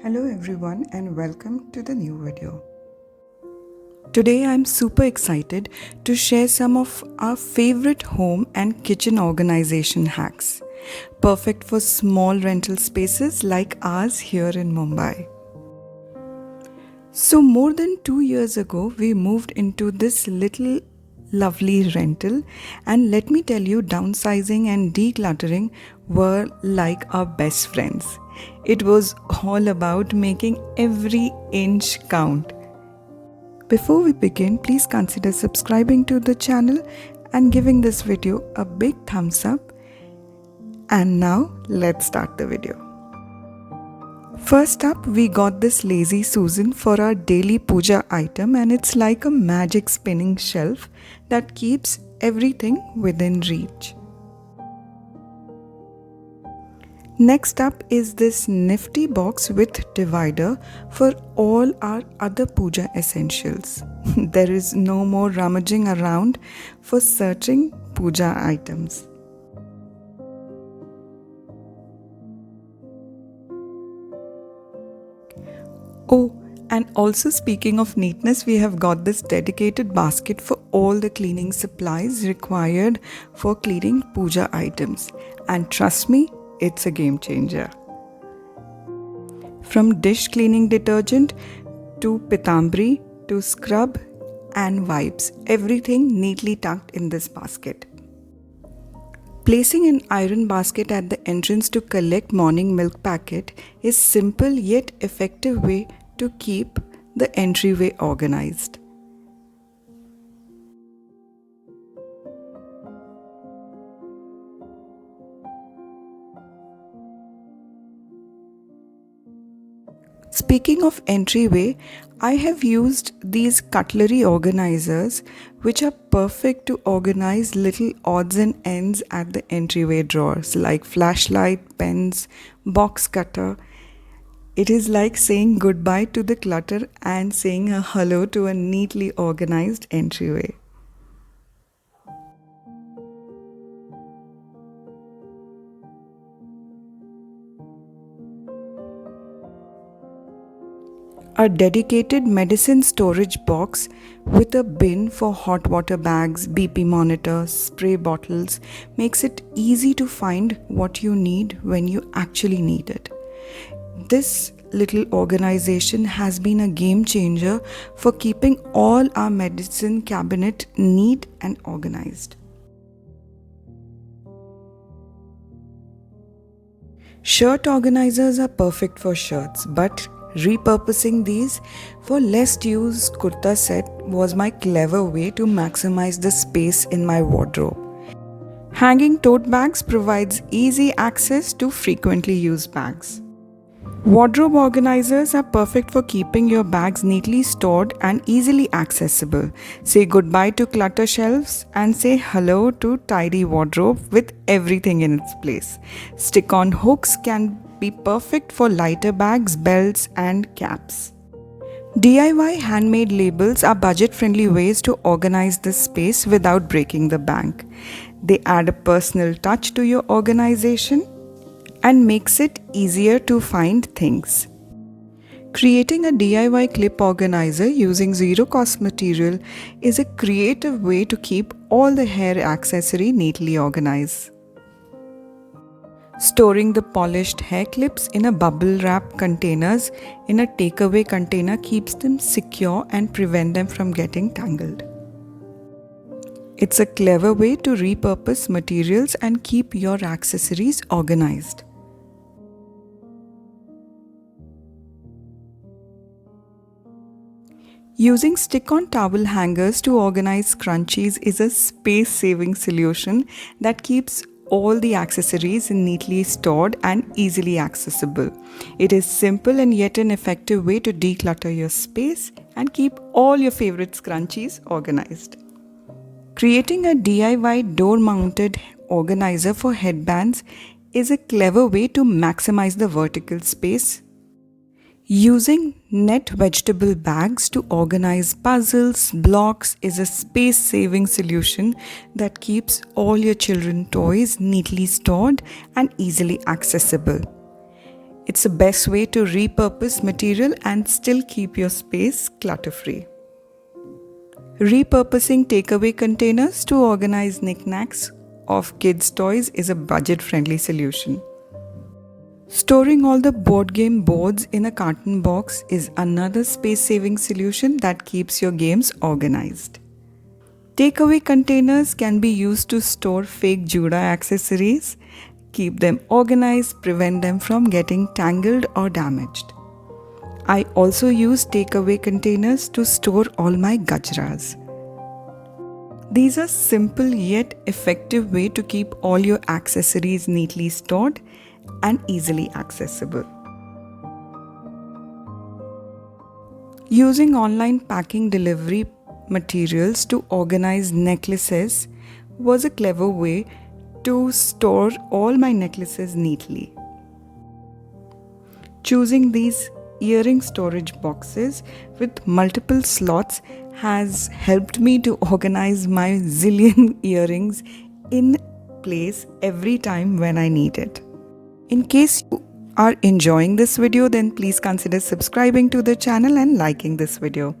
Hello everyone and welcome to the new video. Today I'm super excited to share some of our favorite home and kitchen organization hacks, perfect for small rental spaces like ours here in Mumbai. So more than 2 years ago we moved into this little lovely rental, and let me tell you, downsizing and decluttering were like our best friends. It was all about making every inch count. Before we begin, please consider subscribing to the channel and giving this video a big thumbs up. And now let's start the video. First up, we got this Lazy Susan for our daily puja item, and it's like a magic spinning shelf that keeps everything within reach. Next up is this nifty box with divider for all our other puja essentials. There is no more rummaging around for searching puja items. Oh, and also speaking of neatness, we have got this dedicated basket for all the cleaning supplies required for cleaning puja items. And trust me, it's a game changer. From dish cleaning detergent to pitambri to scrub and wipes, everything neatly tucked in this basket. Placing an iron basket at the entrance to collect morning milk packet is simple yet effective way to keep the entryway organized. Speaking of entryway, I have used these cutlery organizers which are perfect to organize little odds and ends at the entryway drawers like flashlight, pens, box cutter. It is like saying goodbye to the clutter and saying a hello to a neatly organized entryway. A dedicated medicine storage box with a bin for hot water bags, BP monitors, spray bottles makes it easy to find what you need when you actually need it. This little organization has been a game changer for keeping all our medicine cabinet neat and organized. Shirt organizers are perfect for shirts, but repurposing these for less used kurta set was my clever way to maximize the space in my wardrobe. Hanging tote bags provides easy access to frequently used bags. Wardrobe organizers are perfect for keeping your bags neatly stored and easily accessible. Say goodbye to clutter shelves and say hello to tidy wardrobe with everything in its place. Stick-on hooks can be perfect for lighter bags, belts and caps. DIY handmade labels are budget-friendly ways to organize this space without breaking the bank. They add a personal touch to your organization and makes it easier to find things. Creating a DIY clip organizer using zero-cost material is a creative way to keep all the hair accessory neatly organized. Storing the polished hair clips in a bubble wrap containers in a takeaway container keeps them secure and prevent them from getting tangled. It's a clever way to repurpose materials and keep your accessories organized. Using stick-on towel hangers to organize scrunchies is a space-saving solution that keeps all the accessories neatly stored and easily accessible. It is simple and yet an effective way to declutter your space and keep all your favorite scrunchies organized. Creating a DIY door-mounted organizer for headbands is a clever way to maximize the vertical space. Using net vegetable bags to organize puzzles, blocks is a space-saving solution that keeps all your children's toys neatly stored and easily accessible. It's the best way to repurpose material and still keep your space clutter-free. Repurposing takeaway containers to organize knickknacks of kids' toys is a budget-friendly solution. Storing all the board game boards in a carton box is another space-saving solution that keeps your games organized. Takeaway containers can be used to store fake Juda accessories, keep them organized, prevent them from getting tangled or damaged. I also use takeaway containers to store all my gajras. These are simple yet effective way to keep all your accessories neatly stored and easily accessible. Using online packing delivery materials to organize necklaces was a clever way to store all my necklaces neatly. Choosing these earring storage boxes with multiple slots has helped me to organize my zillion earrings in place every time when I need it. In case you are enjoying this video, then please consider subscribing to the channel and liking this video.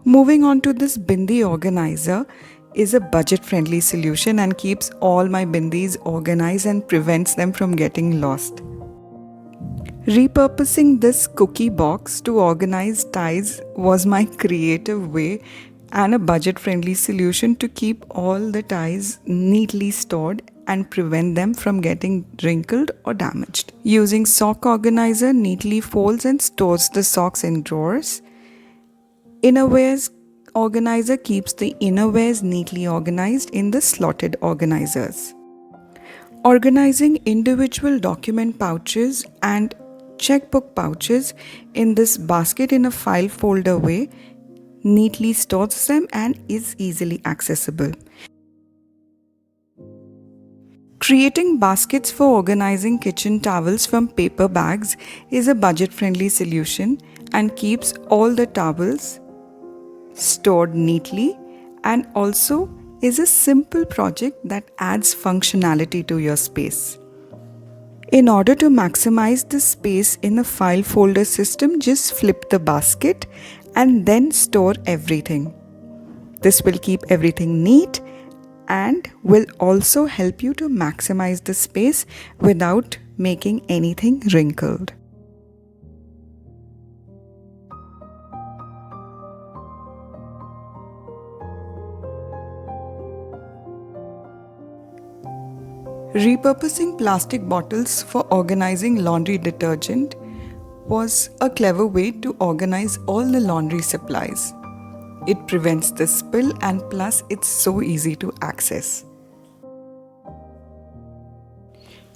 Moving on to this bindi organizer is a budget-friendly solution and keeps all my bindis organized and prevents them from getting lost. Repurposing this cookie box to organize ties was my creative way and a budget-friendly solution to keep all the ties neatly stored and prevent them from getting wrinkled or damaged. Using sock organizer neatly folds and stores the socks in drawers. Innerwears organizer keeps the innerwears neatly organized in the slotted organizers. Organizing individual document pouches and checkbook pouches in this basket in a file folder way neatly stores them and is easily accessible. Creating baskets for organizing kitchen towels from paper bags is a budget-friendly solution and keeps all the towels stored neatly and also is a simple project that adds functionality to your space. In order to maximize the space in a file folder system, just flip the basket and then store everything. This will keep everything neat and will also help you to maximize the space without making anything wrinkled. Repurposing plastic bottles for organizing laundry detergent was a clever way to organize all the laundry supplies. It prevents the spill and plus it's so easy to access.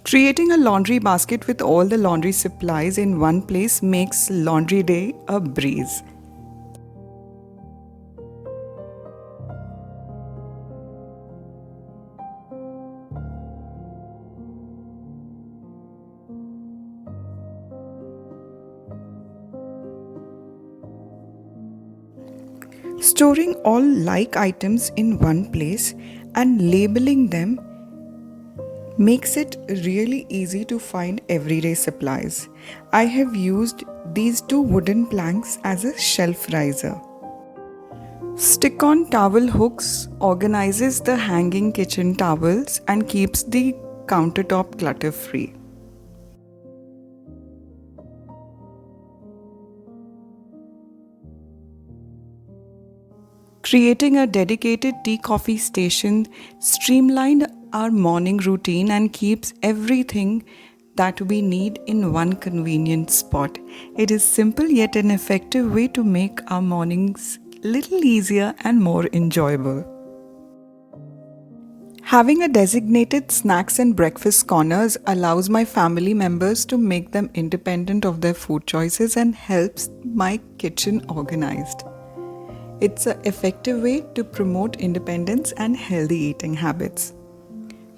Creating a laundry basket with all the laundry supplies in one place makes laundry day a breeze. Storing all like items in one place and labeling them makes it really easy to find everyday supplies. I have used these two wooden planks as a shelf riser. Stick-on towel hooks organizes the hanging kitchen towels and keeps the countertop clutter-free. Creating a dedicated tea-coffee station streamlined our morning routine and keeps everything that we need in one convenient spot. It is simple yet an effective way to make our mornings little easier and more enjoyable. Having a designated snacks and breakfast corners allows my family members to make them independent of their food choices and helps my kitchen organized. It's an effective way to promote independence and healthy eating habits.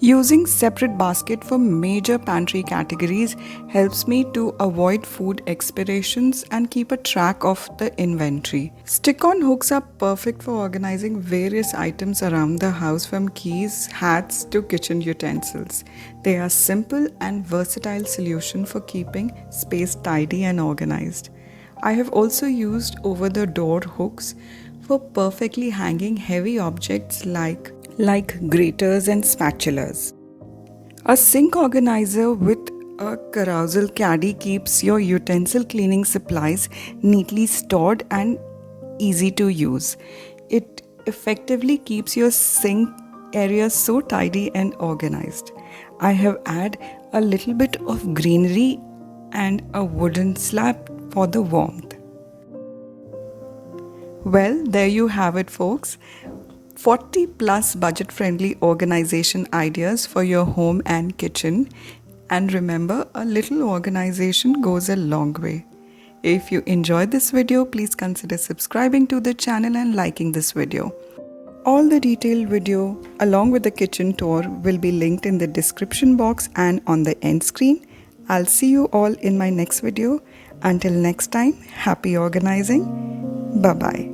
Using separate basket for major pantry categories helps me to avoid food expirations and keep a track of the inventory. Stick-on hooks are perfect for organizing various items around the house, from keys, hats to kitchen utensils. They are simple and versatile solution for keeping space tidy and organized. I have also used over-the-door hooks for perfectly hanging heavy objects like graters and spatulas. A sink organizer with a carousel caddy keeps your utensil cleaning supplies neatly stored and easy to use. It effectively keeps your sink area so tidy and organized. I have added a little bit of greenery and a wooden slab for the warmth. Well, there you have it, folks. 40 plus budget friendly organization ideas for your home and kitchen. And remember, a little organization goes a long way. If you enjoyed this video, please consider subscribing to the channel and liking this video. All the detailed video along with the kitchen tour will be linked in the description box and on the end screen. I'll see you all in my next video. Until next time, happy organizing. Bye bye.